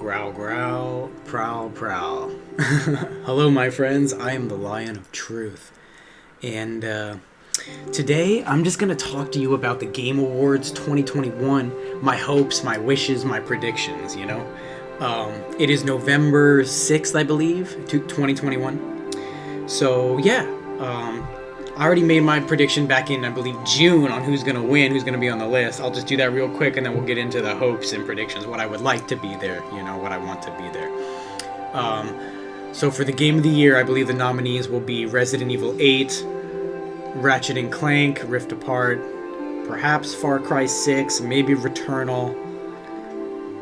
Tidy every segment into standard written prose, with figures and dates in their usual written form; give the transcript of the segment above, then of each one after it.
Growl, growl, prowl, prowl. Hello, my friends. I am the Lion of Truth. And today, I'm just going to talk to you about the Game Awards 2021, my hopes, my wishes, my predictions, you know? It is November 6th, I believe, 2021. So, yeah. I already made my prediction back in, I believe, June on who's going to win, who's going to be on the list. I'll just do that real quick, and then we'll get into the hopes and predictions, what I would like to be there, you know, what I want to be there. So for the Game of the Year, I believe the nominees will be Resident Evil 8, Ratchet and Clank, Rift Apart, perhaps Far Cry 6, maybe Returnal.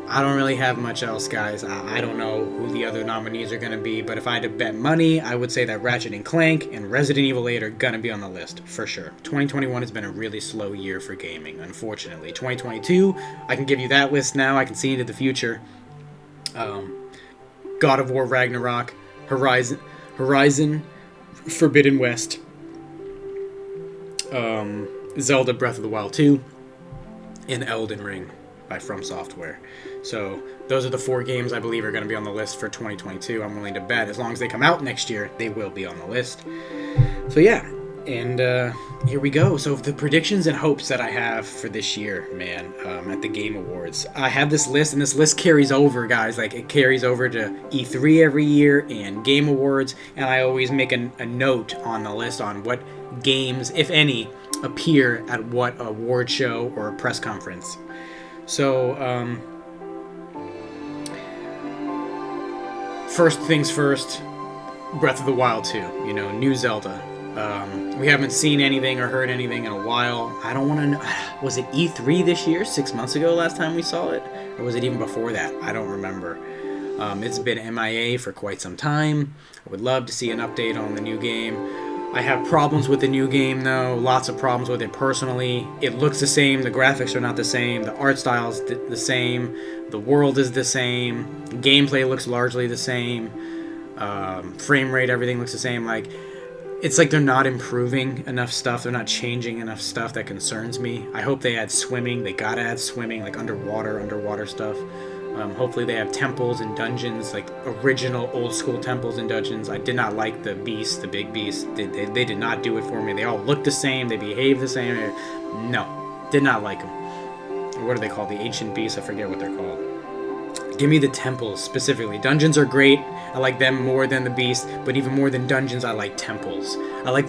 I don't really have much else, guys. I don't know who the other nominees are going to be, but if I had to bet money, I would say that Ratchet and Clank and Resident Evil 8 are going to be on the list, for sure. 2021 has been a really slow year for gaming, unfortunately. 2022, I can give you that list now. I can see into the future. God of War Ragnarok, Horizon Forbidden West, Zelda Breath of the Wild 2, and Elden Ring by From Software. So those are the 4 games I believe are going to be on the list for 2022. I'm willing to bet as long as they come out next year, they will be on the list. So yeah, and here we go. So the predictions and hopes that I have for this year, man, at the Game Awards. I have this list, and this list carries over, guys. Like, it carries over to E3 every year and Game Awards, and I always make a note on the list on what games, if any, appear at what award show or press conference. So, first things first, Breath of the Wild 2, you know, new Zelda. We haven't seen anything or heard anything in a while. I don't want to know. Was it E3 this year, 6 months ago last time we saw it? Or was it even before that? I don't remember. It's been MIA for quite some time. I would love to see an update on the new game. I have problems with the new game, though. Lots of problems with it personally. It looks the same. The graphics are not the same. The art style is the same. The world is the same. Gameplay looks largely the same. Frame rate, everything looks the same. Like, it's like they're not improving enough stuff. They're not changing enough stuff that concerns me. I hope they add swimming. They gotta add swimming, like underwater stuff. Hopefully they have temples and dungeons, like original old school temples and dungeons. I did not like the beast, the big beast. They did not do it for me. They all look the same. They behave the same. No, did not like them. What are they called? The ancient beasts? I forget what they're called. Give me the temples specifically. Dungeons are great. I like them more than the beast, but even more than dungeons, I like temples. I like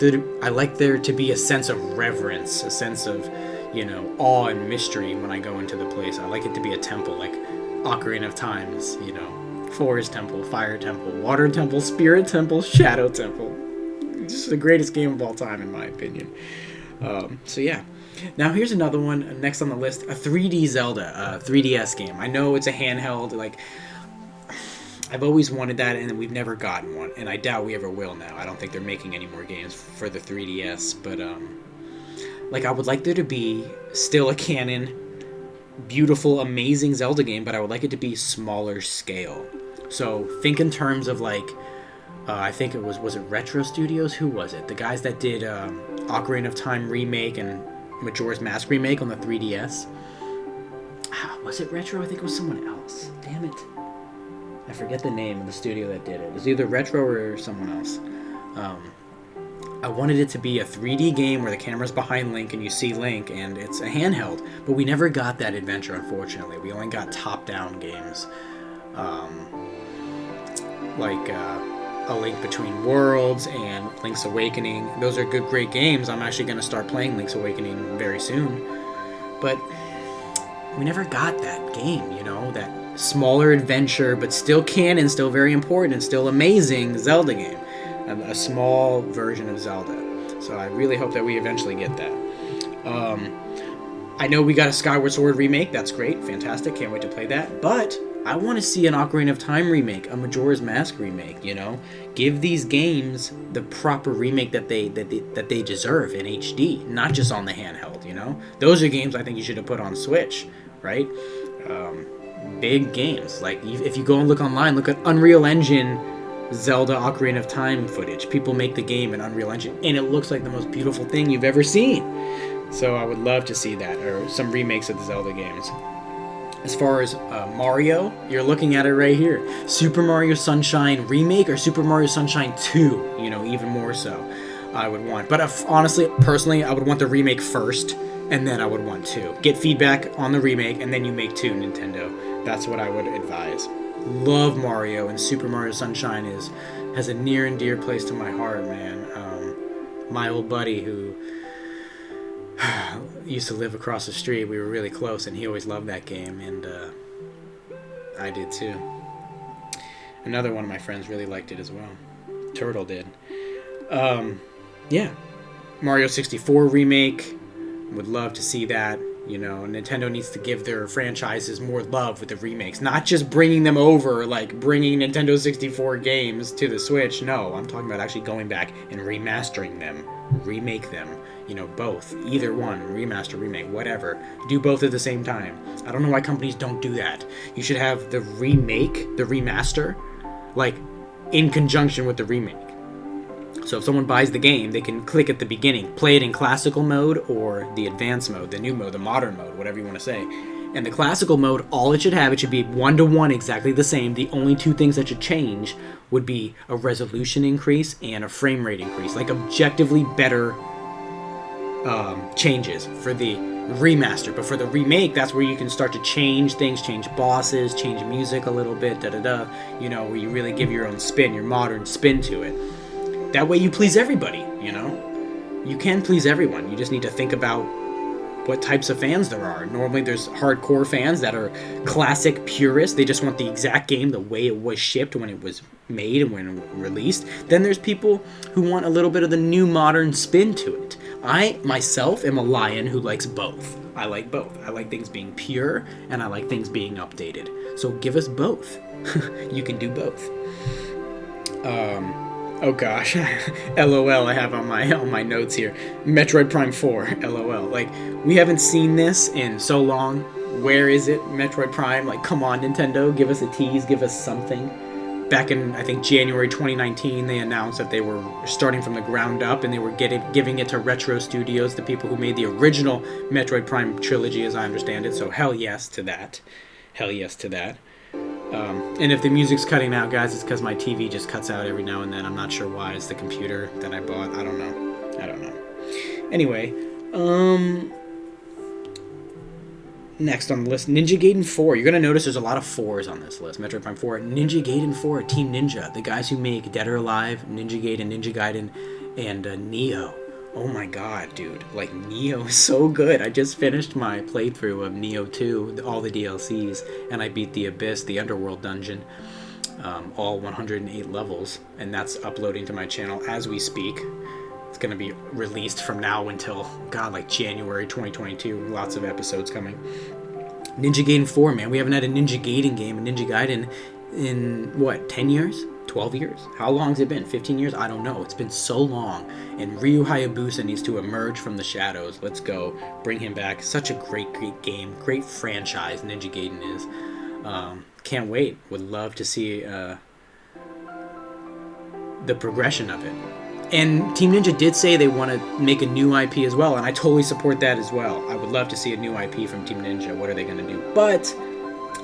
there to be a sense of reverence, a sense of, you know, awe and mystery when I go into the place. I like it to be a temple, like Ocarina of Times, you know, Forest Temple, Fire Temple, Water Temple, Spirit Temple, Shadow Temple. Just the greatest game of all time, in my opinion. So yeah. Now here's another one, next on the list, a 3D Zelda, a 3DS game. I know it's a handheld, like, I've always wanted that, and we've never gotten one, and I doubt we ever will now. I don't think they're making any more games for the 3DS, but, like, I would like there to be still a canon, beautiful, amazing Zelda game, but I would like it to be smaller scale. So think in terms of, like, I think it was it Retro Studios? Who was it? The guys that did Ocarina of Time remake and Majora's Mask remake on the 3DS. Was it Retro? I think it was someone else. Damn it. I forget the name of the studio that did it. It was either Retro or someone else. I wanted it to be a 3D game where the camera's behind Link and you see Link, and it's a handheld. But we never got that adventure, unfortunately. We only got top-down games. Like A Link Between Worlds and Link's Awakening. Those are good, great games. I'm actually going to start playing Link's Awakening very soon. But we never got that game, you know, that smaller adventure, but still canon, still very important, and still amazing Zelda game. A small version of Zelda. So I really hope that we eventually get that. I know we got a Skyward Sword remake. That's great. Fantastic. Can't wait to play that. But I want to see an Ocarina of Time remake, a Majora's Mask remake, you know? Give these games the proper remake that they deserve in HD, not just on the handheld, you know? Those are games I think you should have put on Switch, right? Big games. Like, if you go and look online, look at Unreal Engine Zelda Ocarina of Time footage. People make the game in Unreal Engine, and it looks like the most beautiful thing you've ever seen. So I would love to see that, or some remakes of the Zelda games. As far as Mario, you're looking at it right here. Super Mario Sunshine Remake or Super Mario Sunshine 2, even more so. I would want. But honestly, personally, I would want the remake first, and then I would want 2. Get feedback on the remake, and then you make 2, Nintendo. That's what I would advise. Love Mario, and Super Mario Sunshine has a near and dear place to my heart, man. My old buddy who used to live across the street, we were really close, and he always loved that game, and I did too. Another one of my friends really liked it as well. Turtle did. Yeah. Mario 64 remake. Would love to see that. Nintendo needs to give their franchises more love with the remakes. Not just bringing them over, like bringing Nintendo 64 games to the Switch. No, I'm talking about actually going back and remastering them. Remake them. Both. Either one. Remaster, remake, whatever. Do both at the same time. I don't know why companies don't do that. You should have the remake, the remaster, like, in conjunction with the remake. So if someone buys the game, they can click at the beginning, play it in classical mode or the advanced mode, the new mode, the modern mode, whatever you want to say. And the classical mode, all it should have, it should be 1-to-1 exactly the same. The only 2 things that should change would be a resolution increase and a frame rate increase, like objectively better changes for the remaster. But for the remake, that's where you can start to change things, change bosses, change music a little bit, where you really give your own spin, your modern spin to it. That way you please everybody, You can please everyone. You just need to think about what types of fans there are. Normally there's hardcore fans that are classic purists. They just want the exact game the way it was shipped when it was made and when it was released. Then there's people who want a little bit of the new modern spin to it. I, myself, am a lion who likes both. I like both. I like things being pure, and I like things being updated. So give us both. You can do both. Oh gosh, LOL I have on my notes here. Metroid Prime 4, LOL. Like, we haven't seen this in so long. Where is it, Metroid Prime? Like, come on, Nintendo, give us a tease, give us something. Back in, I think, January 2019, they announced that they were starting from the ground up, and they were giving it to Retro Studios, the people who made the original Metroid Prime trilogy, as I understand it. So hell yes to that. Hell yes to that. And if the music's cutting out, guys, it's because my TV just cuts out every now and then. I'm not sure why. It's the computer that I bought. I don't know. Anyway, next on the list, Ninja Gaiden 4. You're going to notice there's a lot of 4s on this list. Metroid Prime 4. Ninja Gaiden 4, Team Ninja. The guys who make Dead or Alive, Ninja Gaiden, and Neo. Oh my god, dude. Like, Neo is so good. I just finished my playthrough of Neo 2, all the DLCs, and I beat the Abyss, the Underworld dungeon, all 108 levels, and that's uploading to my channel as we speak. It's going to be released from now until, like January 2022. Lots of episodes coming. Ninja Gaiden 4, man. We haven't had a Ninja Gaiden game, a Ninja Gaiden, in, 10 years? 12 years? How long has it been? 15 years? I don't know. It's been so long. And Ryu Hayabusa needs to emerge from the shadows. Let's go. Bring him back. Such a great game. Great franchise Ninja Gaiden is. Can't wait. Would love to see the progression of it. And Team Ninja did say they want to make a new IP as well, and I totally support that as well. I would love to see a new IP from Team Ninja. What are they going to do? But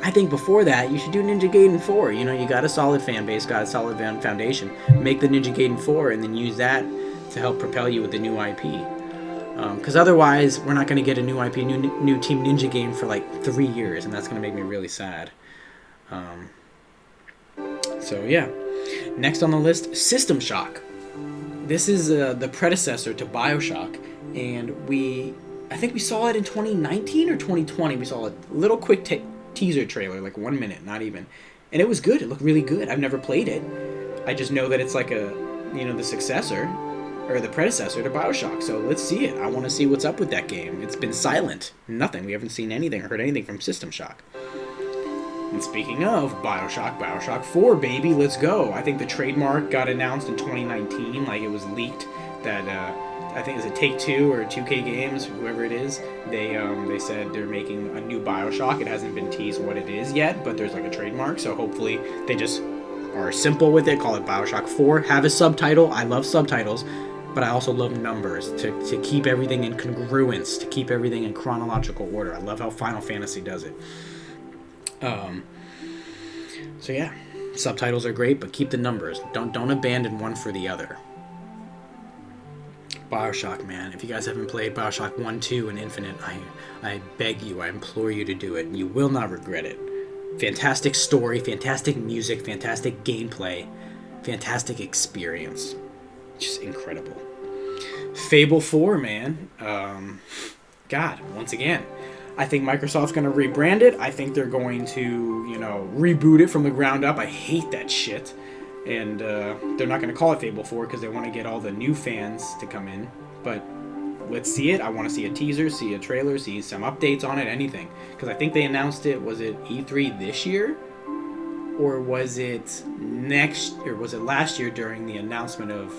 I think before that, you should do Ninja Gaiden 4. You got a solid fan base, got a solid foundation. Make the Ninja Gaiden 4 and then use that to help propel you with the new IP. Because otherwise, we're not going to get a new IP, new Team Ninja game for like 3 years, and that's going to make me really sad. So yeah. Next on the list, System Shock. This is the predecessor to BioShock, and I think we saw it in 2019 or 2020. We saw a little quick teaser trailer, like 1 minute, not even, and it was good. It looked really good. I've never played it. I just know that it's like the successor or the predecessor to BioShock. So let's see it. I want to see what's up with that game. It's been silent. Nothing. We haven't seen anything or heard anything from System Shock. And speaking of BioShock 4, baby, let's go. I think the trademark got announced in 2019, like it was leaked that I think it was a Take-Two or 2K Games, whoever it is, they said they're making a new BioShock. It hasn't been teased what it is yet, but there's like a trademark, so hopefully they just are simple with it, call it BioShock 4, have a subtitle. I love subtitles, but I also love numbers, to keep everything in congruence, to keep everything in chronological order. I love how Final Fantasy does it. Um, so yeah, subtitles are great, but keep the numbers. Don't abandon one for the other. BioShock, man. If you guys haven't played BioShock 1, 2, and Infinite, I beg you, I implore you to do it. You will not regret it. Fantastic story, fantastic music, fantastic gameplay, fantastic experience. Just incredible. Fable 4, man. God, once again, I think Microsoft's going to rebrand it. I think they're going to, reboot it from the ground up. I hate that shit. And they're not going to call it Fable 4 because they want to get all the new fans to come in. But let's see it. I want to see a teaser, see a trailer, see some updates on it, anything. Because I think they announced it, was it E3 this year? Or was it last year during the announcement of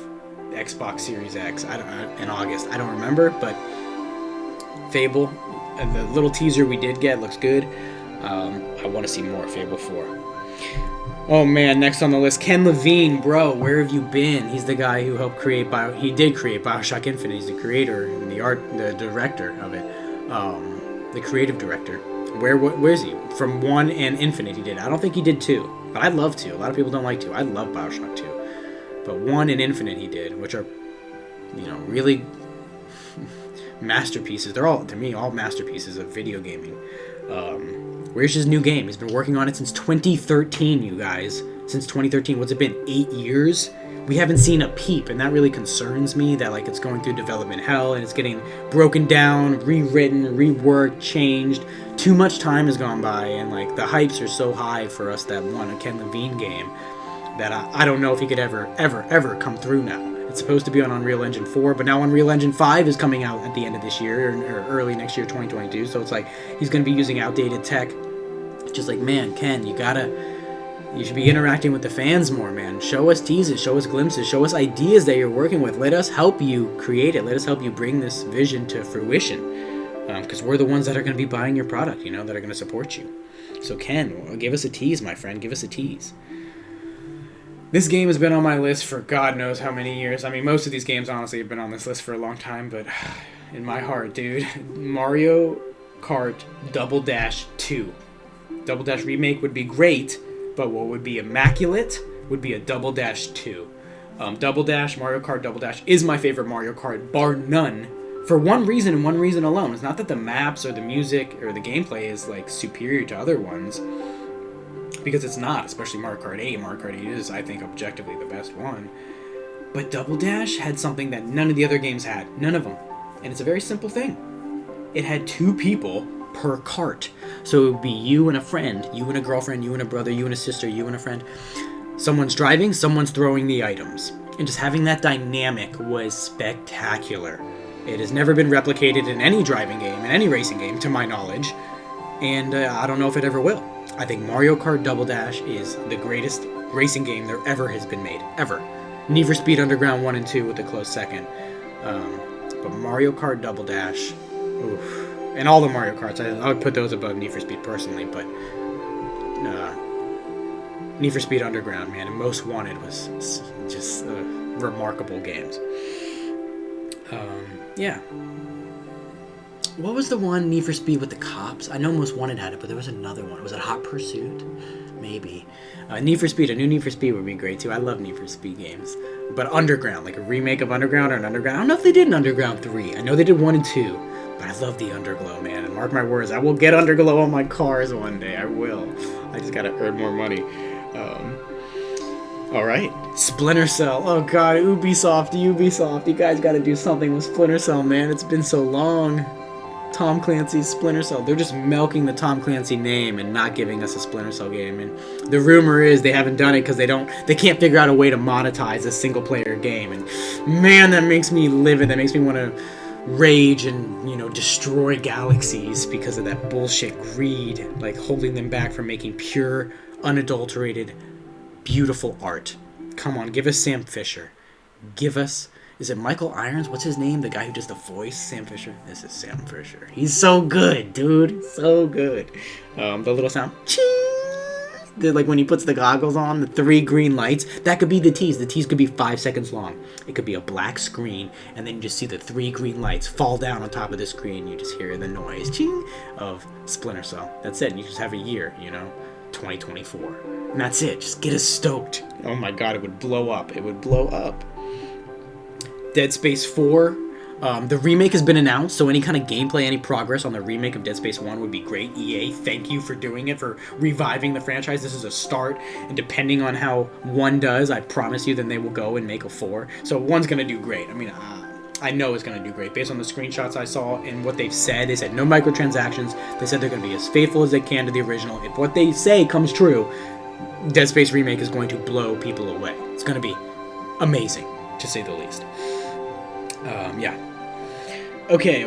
Xbox Series X in August? I don't remember, but Fable, and the little teaser we did get looks good. I want to see more Fable 4. Oh man, next on the list, Ken Levine, bro, where have you been? He's the guy who helped create he did create BioShock Infinite. He's the creator and the director of it, the creative director. Where is he? From 1 and Infinite he did. I don't think he did 2, but I'd love to. A lot of people don't like 2. I love BioShock 2, but 1 and Infinite he did, which are, really masterpieces. They're all, to me, all masterpieces of video gaming. Where's his new game? He's been working on it since 2013, you guys. Since 2013. What's it been? 8 years? We haven't seen a peep, and that really concerns me, that it's going through development hell, and it's getting broken down, rewritten, reworked, changed. Too much time has gone by, and the hypes are so high for us that a Ken Levine game that I don't know if he could ever come through now. It's supposed to be on Unreal Engine 4, but now Unreal Engine 5 is coming out at the end of this year, or early next year, 2022, so it's he's going to be using outdated tech. Just man, Ken, you should be interacting with the fans more, man. Show us teases, show us glimpses, show us ideas that you're working with. Let us help you create it. Let us help you bring this vision to fruition, because we're the ones that are going to be buying your product, that are going to support you. So Ken, give us a tease, my friend. Give us a tease. This game has been on my list for God knows how many years. I mean, most of these games, honestly, have been on this list for a long time, but in my heart, dude, Mario Kart Double Dash 2. Double Dash Remake would be great, but what would be immaculate would be a Double Dash 2. Double Dash, Mario Kart Double Dash is my favorite Mario Kart, bar none, for one reason and one reason alone. It's not that the maps or the music or the gameplay is, superior to other ones, because it's not, especially Mario Kart 8. Mario Kart 8 is, I think, objectively the best one. But Double Dash had something that none of the other games had. None of them. And it's a very simple thing. It had 2 people per cart. So it would be you and a friend, you and a girlfriend, you and a brother, you and a sister, you and a friend. Someone's driving, someone's throwing the items. And just having that dynamic was spectacular. It has never been replicated in any driving game, in any racing game, to my knowledge. And I don't know if it ever will. I think Mario Kart Double Dash is the greatest racing game there ever has been made. Ever. Need for Speed Underground 1 and 2 with a close second. But Mario Kart Double Dash, oof. And all the Mario Karts, I would put those above Need for Speed personally, but Need for Speed Underground, man, and Most Wanted was just remarkable games. Yeah. What was the one Need for Speed with the cops? I know Most Wanted had it, but there was another one. Was it Hot Pursuit? Maybe. Need for Speed, a new Need for Speed would be great too. I love Need for Speed games. But Underground, a remake of Underground or an Underground. I don't know if they did an Underground 3. I know they did 1 and 2. But I love the Underglow, man. And mark my words, I will get Underglow on my cars one day. I will. I just gotta earn more money. Alright. Splinter Cell. Oh god, Ubisoft. You guys gotta do something with Splinter Cell, man. It's been so long. Tom Clancy's Splinter Cell. They're just milking the Tom Clancy name and not giving us a Splinter Cell game. And the rumor is they haven't done it because they can't figure out a way to monetize a single player game. And man, that makes me livid. That makes me want to rage and, destroy galaxies because of that bullshit greed, holding them back from making pure, unadulterated, beautiful art. Come on, give us Sam Fisher. Is it Michael Irons? What's his name? The guy who does the voice? Sam Fisher? This is Sam Fisher. He's so good, dude. So good. The little sound. Cheese. like when he puts the goggles on, the 3 green lights. That could be the tease. The tease could be 5 seconds long. It could be a black screen, and then you just see the 3 green lights fall down on top of the screen. You just hear the noise, ching, of Splinter Cell. That's it. You just have a year, 2024. And that's it. Just get us stoked. Oh my god, it would blow up. It would blow up. Dead Space 4. The remake has been announced, so any kind of gameplay, any progress on the remake of Dead Space 1 would be great. EA, thank you for doing it, for reviving the franchise. This is a start, and depending on how 1 does, I promise you, then they will go and make a 4. So 1's going to do great. I mean, I know it's going to do great. Based on the screenshots I saw and what they've said, they said no microtransactions. They said they're going to be as faithful as they can to the original. If what they say comes true, Dead Space Remake is going to blow people away. It's going to be amazing, to say the least. Yeah. Okay.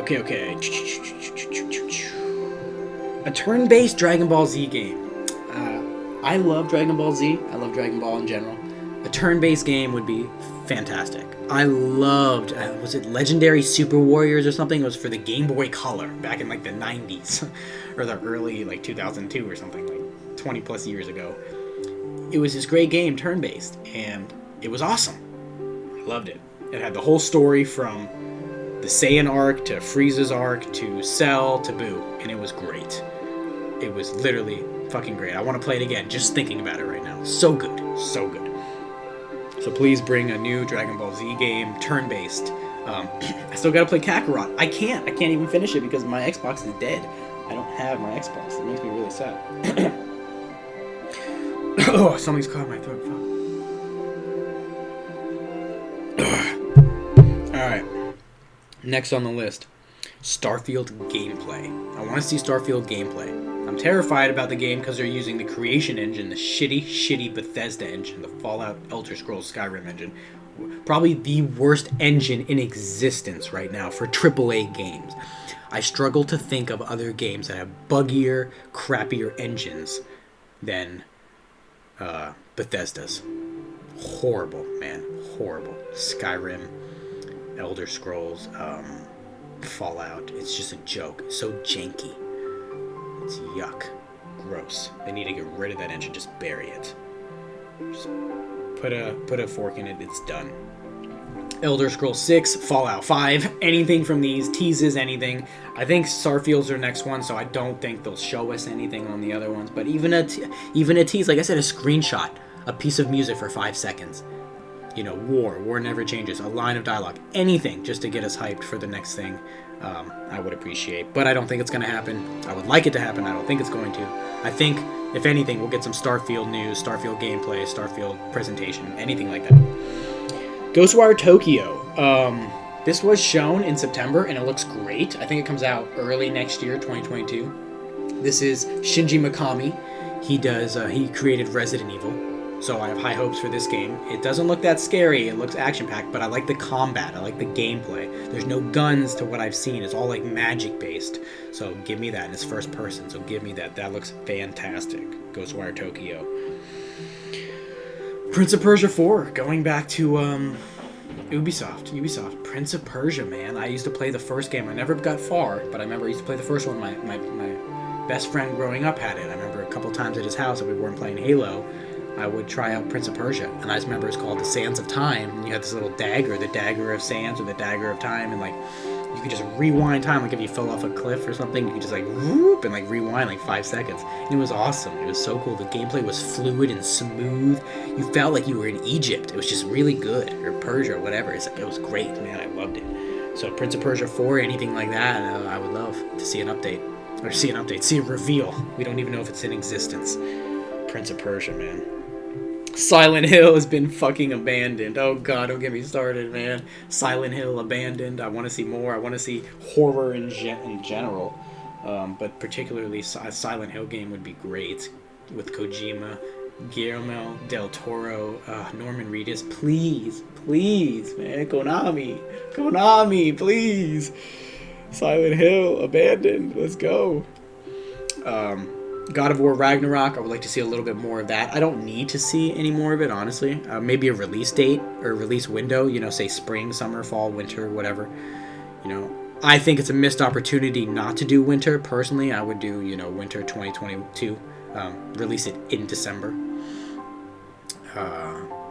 A turn-based Dragon Ball Z game. I love Dragon Ball Z. I love Dragon Ball in general. A turn-based game would be fantastic. I loved, was it Legendary Super Warriors or something? It was for the Game Boy Color back in like the 90s or the early like 2002 or something, like 20 plus years ago. It was this great game, turn-based, and it was awesome. I loved it. It had the whole story from the Saiyan arc to Frieza's arc to Cell to Boo, and it was great. It was literally fucking great. I want to play it again just thinking about it right now. So good. So good. So please bring a new Dragon Ball Z game, turn-based. I still gotta play Kakarot. I can't even finish it because my Xbox is dead. I don't have my Xbox. It makes me really sad. Oh, something's caught my throat. Fuck. Alright. Next on the list, Starfield gameplay. I want to see Starfield gameplay. I'm terrified about the game because they're using the Creation engine, the shitty Bethesda engine, the Fallout, Elder Scrolls, Skyrim engine. Probably the worst engine in existence right now for AAA games. I struggle to think of other games that have buggier, crappier engines than Bethesda's. Horrible, man. Horrible. Skyrim, Elder Scrolls, Fallout. It's just a joke. It's so janky. It's yuck. Gross. They need to get rid of that engine. Just bury it. Just put a fork in it. It's done. Elder Scrolls 6, Fallout 5, anything from these, teases anything. I think Starfield's their next one, so I don't think they'll show us anything on the other ones. But even a tease, like I said, a screenshot, a piece of music for 5 seconds. War never changes, a line of dialogue, anything just to get us hyped for the next thing, I would appreciate. But I don't think it's going to happen. I would like it to happen. I don't think it's going to. I think, if anything, we'll get some Starfield news, Starfield gameplay, Starfield presentation, anything like that. Ghostwire Tokyo. This was shown in September, and it looks great. I think it comes out early next year, 2022. This is Shinji Mikami. He created Resident Evil. So I have high hopes for this game. It doesn't look that scary. It looks action-packed, but I like the combat. I like the gameplay. There's no guns to what I've seen. It's all like magic-based. So give me that. And it's first person, so give me that. That looks fantastic. Ghostwire Tokyo. Prince of Persia 4. Going back to Ubisoft. Prince of Persia, man. I used to play the first game. I never got far, but I remember I used to play the first one. My best friend growing up had it. I remember a couple times at his house if we weren't playing Halo, I would try out Prince of Persia, and I just remember it's called the Sands of Time, and you had this little dagger, the Dagger of Sands, or the Dagger of Time, and like, you could just rewind time, like if you fell off a cliff or something, you could just like, whoop, and like rewind like 5 seconds, and it was awesome. It was so cool. The gameplay was fluid and smooth. You felt like you were in Egypt. It was just really good, or Persia, or whatever. It was great, man. I loved it. So Prince of Persia 4, anything like that, I would love to see an update, see a reveal. We don't even know if it's in existence. Prince of Persia, man. Silent Hill has been fucking abandoned. Oh god, don't get me started, man. Silent Hill abandoned. I want to see more. I want to see horror in general. But particularly a Silent Hill game would be great. With Kojima, Guillermo del Toro, Norman Reedus. Please, man. Konami, please. Silent Hill abandoned. Let's go. God of War Ragnarok, I would like to see a little bit more of that. I don't need to see any more of it, honestly. Maybe a release date or a release window, say spring, summer, fall, winter, whatever. I think it's a missed opportunity not to do winter. Personally, I would do, winter 2022. Release it in December.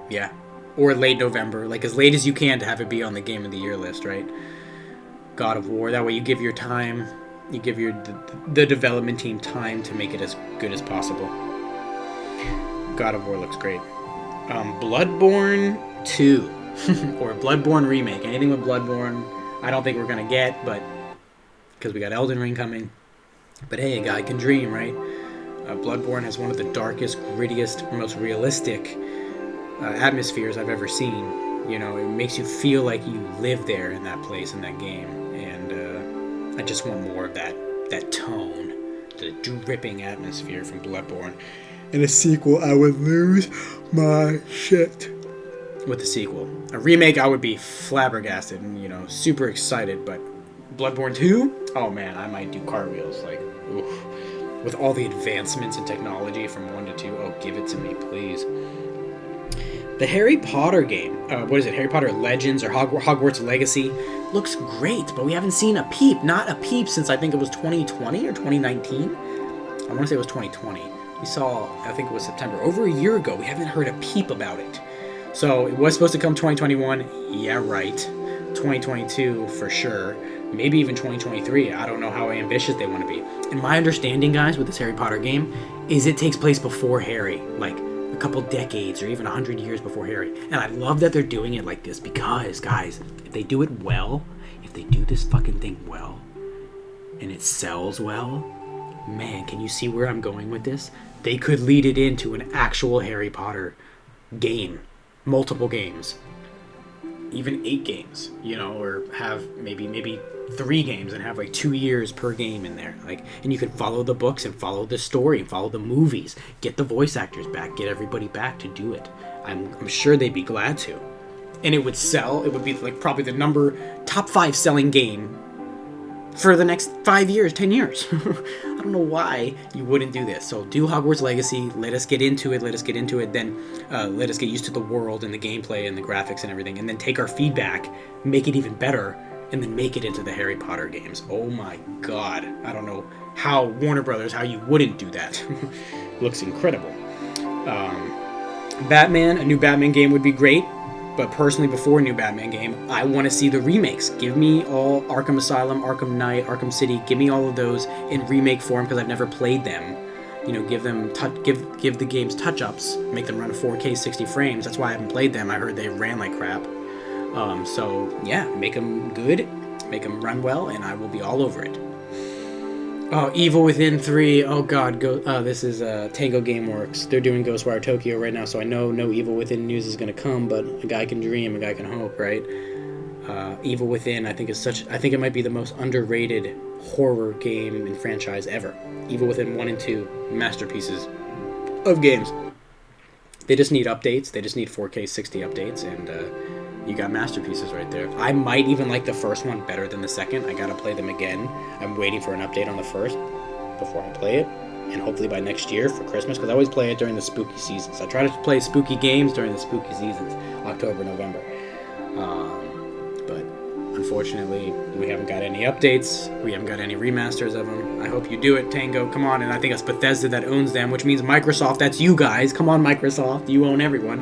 Yeah. Or late November, like as late as you can to have it be on the Game of the Year list, right? God of War. That way you give your time, you give the development team time to make it as good as possible. God of War looks great. Bloodborne 2 or Bloodborne Remake. Anything with Bloodborne, I don't think we're gonna get, but because we got Elden Ring coming. But hey, a guy can dream, right? Bloodborne has one of the darkest, grittiest, most realistic atmospheres I've ever seen. You know, it makes you feel like you live there in that place, in that game. And I just want more of that tone, the dripping atmosphere from Bloodborne. In a sequel, I would lose my shit. With the sequel. A remake, I would be flabbergasted and, you know, super excited. But Bloodborne 2? Oh man, I might do cartwheels. Like, oof. With all the advancements in technology from 1 to 2, oh, give it to me, please. The Harry Potter game, what is it, Harry Potter Legends or Hogwarts Legacy, looks great, but we haven't seen a peep. Not a peep since I think it was 2020 or 2019. I want to say it was 2020. We saw, I think it was September, over a year ago. We haven't heard a peep about it. So it was supposed to come 2021. Yeah, right. 2022 for sure. Maybe even 2023. I don't know how ambitious they want to be. And my understanding, guys, with this Harry Potter game is it takes place before Harry. Like a couple decades or even 100 years before Harry. And I love that they're doing it like this because, guys, if they do it well, if they do this fucking thing well, and it sells well, man, can you see where I'm going with this? They could lead it into an actual Harry Potter game. Multiple games. Even 8 games, you know, or have maybe 3 games and have like 2 years per game in there. Like, and you can follow the books and follow the story and follow the movies. Get the voice actors back. Get everybody back to do it. I'm sure they'd be glad to. And it would sell. It would be like probably the top 5 selling game for the next 5 years, 10 years. I don't know why you wouldn't do this. So do Hogwarts Legacy. Let us get into it. Then let us get used to the world and the gameplay and the graphics and everything. And then take our feedback, make it even better, and then make it into the Harry Potter games. Oh my god. I don't know how Warner Brothers, how you wouldn't do that. Looks incredible. Batman, a new Batman game would be great. But personally, before a new Batman game, I want to see the remakes. Give me all Arkham Asylum, Arkham Knight, Arkham City. Give me all of those in remake form because I've never played them. You know, give the games touch-ups, make them run at 4K 60 frames. That's why I haven't played them. I heard they ran like crap. So yeah, make them good, make them run well, and I will be all over it. Oh, Evil Within 3. Oh god, this is Tango Gameworks. They're doing Ghostwire Tokyo right now, so I know no Evil Within news is going to come, but a guy can dream, a guy can hope, right? Evil Within, I think it might be the most underrated horror game and franchise ever. Evil Within 1 and 2, masterpieces of games. They just need updates. They just need 4K 60 updates, and you got masterpieces right there. I might even like the first one better than the second. I gotta play them again. I'm waiting for an update on the first before I play it, and hopefully by next year for Christmas, because I always play it during the spooky seasons. I try to play spooky games during the spooky seasons, October, November. But unfortunately, we haven't got any updates. We haven't got any remasters of them. I hope you do it, Tango. Come on, and I think it's Bethesda that owns them, which means Microsoft. That's you guys. Come on, Microsoft. You own everyone.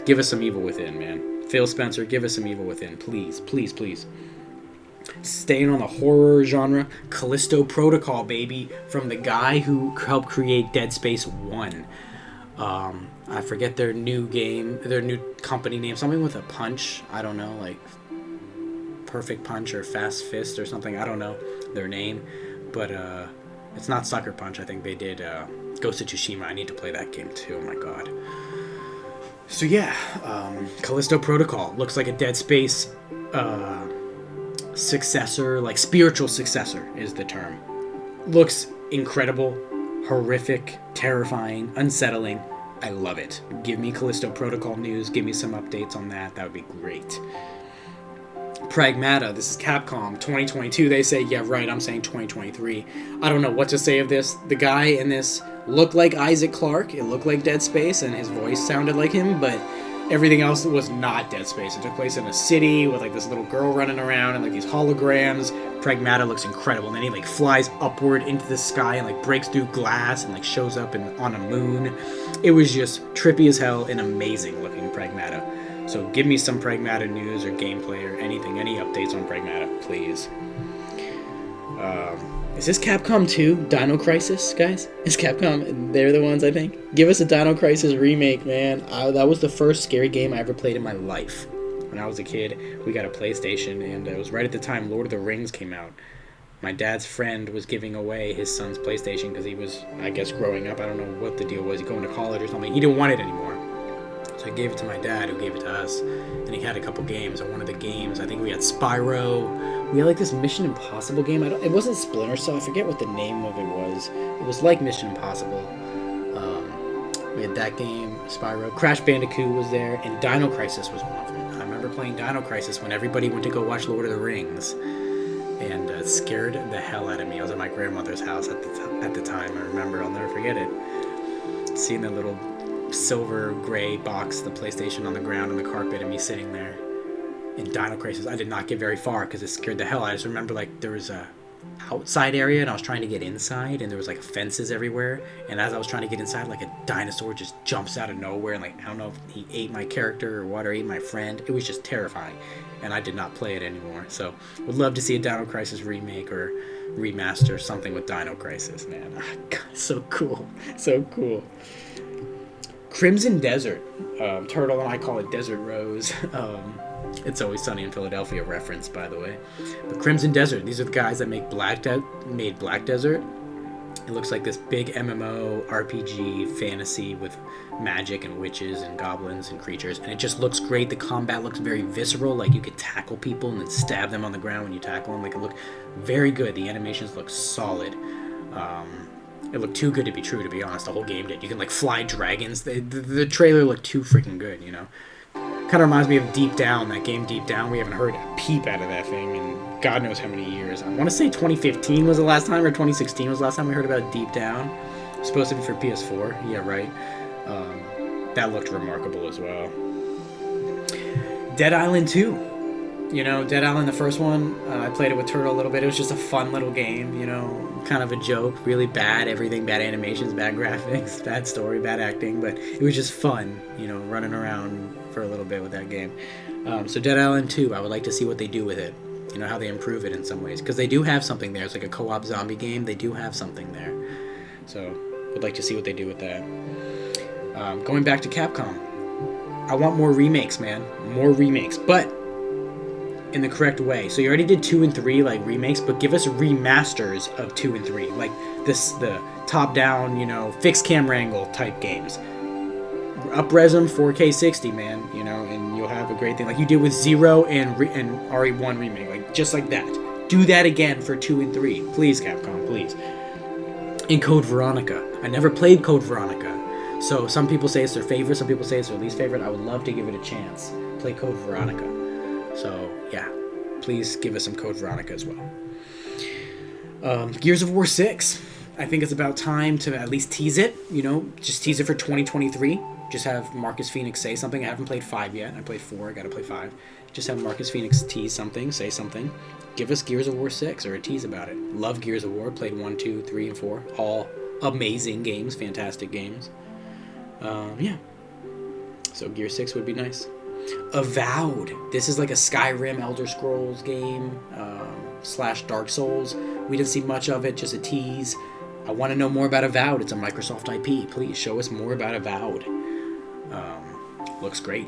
Give us some Evil Within, man. Phil Spencer, give us some Evil Within, please, please, please. Staying on the horror genre, Callisto Protocol, baby, from the guy who helped create Dead Space 1. I forget their new company name, something with a punch, I don't know, like Perfect Punch or Fast Fist or something, I don't know their name, but it's not Sucker Punch. I think they did Ghost of Tsushima. I need to play that game too, oh my god. So yeah, Callisto Protocol looks like a Dead Space successor, like spiritual successor is the term. Looks incredible, horrific, terrifying, unsettling. I love it. Give me Callisto Protocol news, give me some updates on that, that would be great. Pragmata, this is Capcom, 2022, they say, yeah right, I'm saying 2023. I don't know what to say of this. The guy in this looked like Isaac Clarke, it looked like Dead Space, and his voice sounded like him, but Everything else was not Dead Space. It took place in a city with like this little girl running around and like these holograms. Pragmata looks incredible, and then he like flies upward into the sky and like breaks through glass and like shows up on a moon. It was just trippy as hell and amazing looking Pragmata. So give me some Pragmata news or gameplay or anything, any updates on Pragmata, please. Is this Capcom 2? Dino Crisis, guys? Is Capcom, they're the ones, I think? Give us a Dino Crisis remake, man. That was the first scary game I ever played in my life. When I was a kid, we got a PlayStation, and it was right at the time Lord of the Rings came out. My dad's friend was giving away his son's PlayStation because he was, I guess, growing up. I don't know what the deal was. He going to college or something. He didn't want it anymore. So I gave it to my dad, who gave it to us, and he had a couple games. And one of the games, I think we had Spyro. We had like this Mission Impossible game. It wasn't Splinter Cell. I forget what the name of it was. It was like Mission Impossible. We had that game, Spyro. Crash Bandicoot was there, and Dino Crisis was one of them. I remember playing Dino Crisis when everybody went to go watch Lord of the Rings, and it scared the hell out of me. I was at my grandmother's house at the time. I remember, I'll never forget it. Seeing that little silver gray box, the PlayStation on the ground on the carpet, and me sitting there in Dino Crisis. I did not get very far because it scared the hell. I just remember like there was a outside area and I was trying to get inside, and there was like fences everywhere, and as I was trying to get inside, like a dinosaur just jumps out of nowhere, and like I don't know if he ate my character or what, or ate my friend. It was just terrifying, and I did not play it anymore. So would love to see a Dino Crisis remake or remaster, something with Dino Crisis, man. God, so cool, so cool. Crimson Desert. Turtle and I call it Desert Rose. It's Always Sunny in Philadelphia reference, by the way. But Crimson Desert, these are the guys that made Black Desert. It looks like this big MMO RPG fantasy with magic and witches and goblins and creatures, and it just looks great. The combat looks very visceral, like you could tackle people and then stab them on the ground when you tackle them. Like, it looked very good. The animations look solid. It looked too good to be true, to be honest. The whole game did. You can like fly dragons. The trailer looked too freaking good, you know. Kind of reminds me of Deep Down, that game Deep Down. We haven't heard a peep out of that thing in God knows how many years. I want to say 2015 was the last time, or 2016 was the last time we heard about Deep Down. It was supposed to be for PS4. Yeah, right. That looked remarkable as well. Dead Island 2. You know, Dead Island, the first one, I played it with Turtle a little bit. It was just a fun little game, you know, kind of a joke. Really bad everything, bad animations, bad graphics, bad story, bad acting. But it was just fun, you know, running around for a little bit with that game. So Dead Island 2, I would like to see what they do with it. You know, how they improve it in some ways. Because they do have something there. It's like a co-op zombie game. They do have something there. So, would like to see what they do with that. Going back to Capcom. I want more remakes, man. More remakes. But in the correct way. So you already did 2 and 3 like remakes, but give us remasters of 2 and 3, like the top-down, you know, fixed camera angle type games. Up-res them 4K 60, man, you know, and you'll have a great thing, like you did with Zero and RE1 remake, like just like that. Do that again for 2 and 3, please, Capcom, please. And Code Veronica. I never played Code Veronica, so some people say it's their favorite, some people say it's their least favorite. I would love to give it a chance. Play Code Veronica. So, yeah, please give us some Code Veronica as well. Gears of War 6. I think it's about time to at least tease it, you know, just tease it for 2023. Just have Marcus Phoenix say something. I haven't played 5 yet. I played 4. I gotta play 5. Just have Marcus Phoenix tease something, say something. Give us Gears of War 6 or a tease about it. Love Gears of War. Played 1, 2, 3, and 4. All amazing games. Fantastic games. Yeah. So Gear 6 would be nice. Avowed. This is like a Skyrim Elder Scrolls game / Dark Souls. We didn't see much of it, just a tease. I want to know more about Avowed. It's a Microsoft IP. Please show us more about Avowed. Looks great.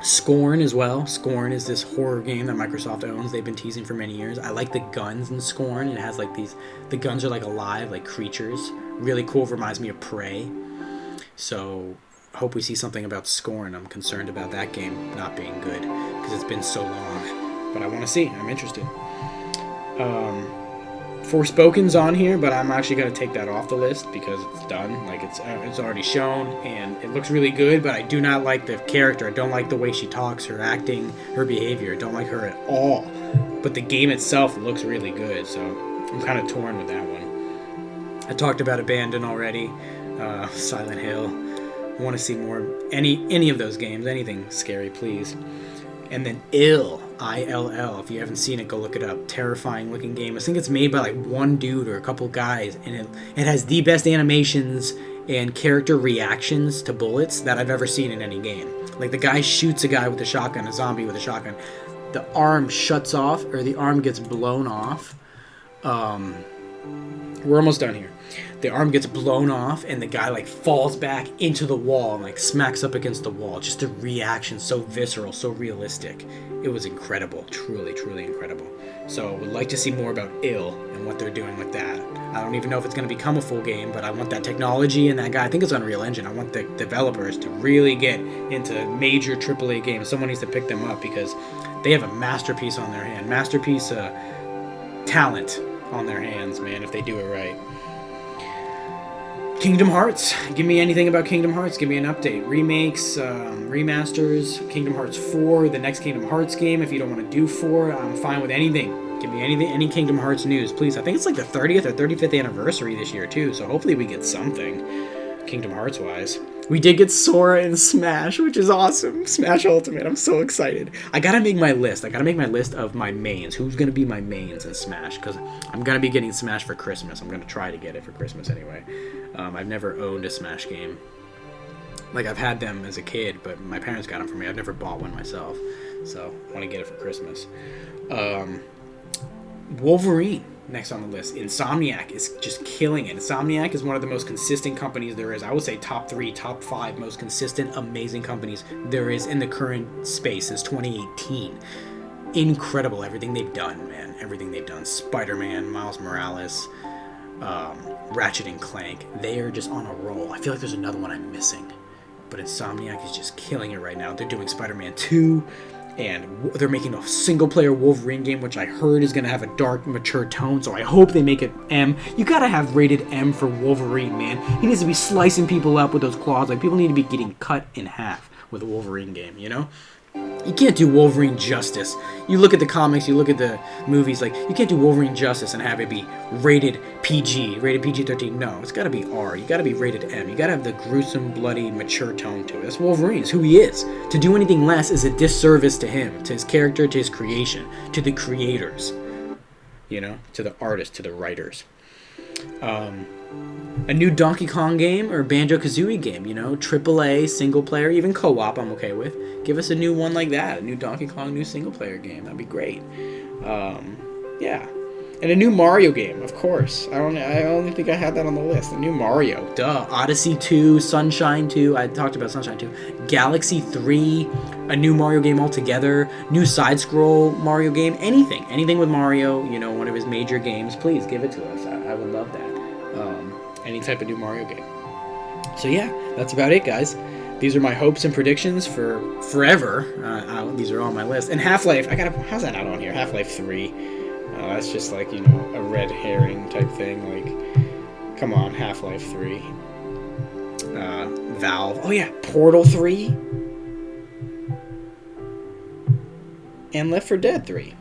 Scorn as well. Scorn is this horror game that Microsoft owns. They've been teasing for many years. I like the guns in Scorn. It has like these, the guns are like alive, like creatures. Really cool. Reminds me of Prey. So hope we see something about Scorn. I'm concerned about that game not being good because it's been so long. But I want to see. I'm interested. Forspoken's on here, but I'm actually going to take that off the list because it's done. Like, it's already shown, and it looks really good, but I do not like the character. I don't like the way she talks, her acting, her behavior. I don't like her at all. But the game itself looks really good, so I'm kind of torn with that one. I talked about Abandon already, Silent Hill. I want to see more, any of those games, anything scary, please. And then Ill, ILL. If you haven't seen it, go look it up. Terrifying looking game. I think it's made by like one dude or a couple guys, and it has the best animations and character reactions to bullets that I've ever seen in any game. Like the guy shoots a guy with a shotgun, a zombie with a shotgun. The arm shuts off, or the arm gets blown off. We're almost done here. The arm gets blown off, and the guy like falls back into the wall and like smacks up against the wall. Just the reaction, so visceral, so realistic. It was incredible, truly, truly incredible. So I would like to see more about Ill and what they're doing with that. I don't even know if it's going to become a full game, but I want that technology and that guy. I think it's Unreal Engine. I want the developers to really get into major AAA games. Someone needs to pick them up because they have a masterpiece on their hand. Masterpiece talent on their hands, man, if they do it right. Kingdom Hearts. Give me anything about Kingdom Hearts. Give me an update. Remakes, remasters, Kingdom Hearts 4, the next Kingdom Hearts game. If you don't want to do 4, I'm fine with anything. Give me anything, any Kingdom Hearts news, please. I think it's like the 30th or 35th anniversary this year, too, so hopefully we get something Kingdom Hearts-wise. We did get Sora in Smash, which is awesome. Smash Ultimate. I'm so excited. I gotta make my list. I gotta make my list of my mains. Who's gonna be my mains in Smash? Because I'm gonna be getting Smash for Christmas. I'm gonna try to get it for Christmas anyway. I've never owned a Smash game. Like, I've had them as a kid, but my parents got them for me. I've never bought one myself. So, I want to get it for Christmas. Wolverine. Next on the list. Insomniac is just killing it. Insomniac is one of the most consistent companies there is. I would say top 3, top 5 most consistent, amazing companies there is in the current space since 2018. Incredible everything they've done, man. Everything they've done. Spider-Man, Miles Morales, Ratchet and Clank. They are just on a roll. I feel like there's another one I'm missing. But Insomniac is just killing it right now. They're doing Spider-Man 2. And they're making a single-player Wolverine game, which I heard is going to have a dark, mature tone, so I hope they make it M. You gotta have rated M for Wolverine, man. He needs to be slicing people up with those claws. Like, people need to be getting cut in half with a Wolverine game, you know? You can't do Wolverine justice. You look at the comics, you look at the movies, like, you can't do Wolverine justice and have it be rated PG, rated PG-13. No, it's gotta be R. You gotta be rated M. You gotta have the gruesome, bloody, mature tone to it. That's Wolverine. It's who he is. To do anything less is a disservice to him, to his character, to his creation, to the creators, you know, to the artists, to the writers. A new Donkey Kong game or Banjo-Kazooie game, you know, AAA, single player, even co-op I'm okay with. Give us a new one like that, a new Donkey Kong, new single player game. That'd be great. Yeah. And a new Mario game, of course. I only think I had that on the list. A new Mario. Duh. Odyssey 2, Sunshine 2. I talked about Sunshine 2. Galaxy 3. A new Mario game altogether. New side-scroll Mario game. Anything. Anything with Mario, you know, one of his major games. Please give it to us. I would love that. Any type of new Mario game. So yeah, that's about it, guys. These are my hopes and predictions for forever. These are all on my list. And Half-Life, how's that not on here? Half-Life 3. That's just like, you know, a red herring type thing. Like, come on, Half-Life 3. Valve. Oh yeah, Portal 3. And Left 4 Dead 3.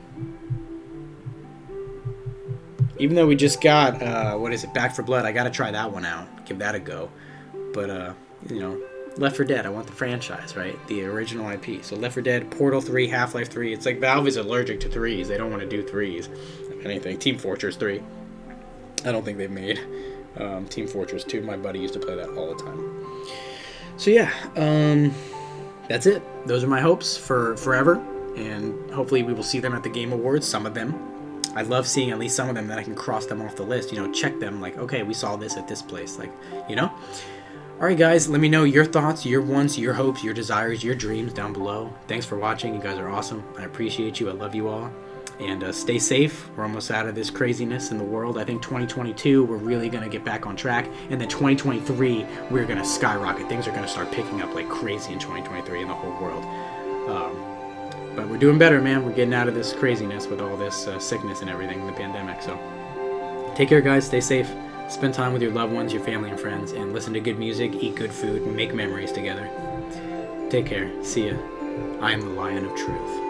Even though we just got, Back 4 Blood, I gotta try that one out. Give that a go. But, you know, Left 4 Dead, I want the franchise, right? The original IP. So Left 4 Dead, Portal 3, Half-Life 3. It's like Valve is allergic to 3s. They don't want to do 3s. If anything. Team Fortress 3. I don't think they've made. Team Fortress 2, my buddy used to play that all the time. So yeah, that's it. Those are my hopes for forever. And hopefully we will see them at the Game Awards, some of them. I love seeing at least some of them that I can cross them off the list, you know, check them, like, okay, we saw this at this place, like, you know? Alright guys, let me know your thoughts, your wants, your hopes, your desires, your dreams down below. Thanks for watching, you guys are awesome. I appreciate you, I love you all. And stay safe, we're almost out of this craziness in the world. I think 2022, we're really going to get back on track. And then 2023, we're going to skyrocket. Things are going to start picking up like crazy in 2023 in the whole world. But we're doing better, man. We're getting out of this craziness with all this sickness and everything, the pandemic. So take care, guys. Stay safe. Spend time with your loved ones, your family and friends, and listen to good music, eat good food, and make memories together. Take care. See ya. I am the Lion of Truth.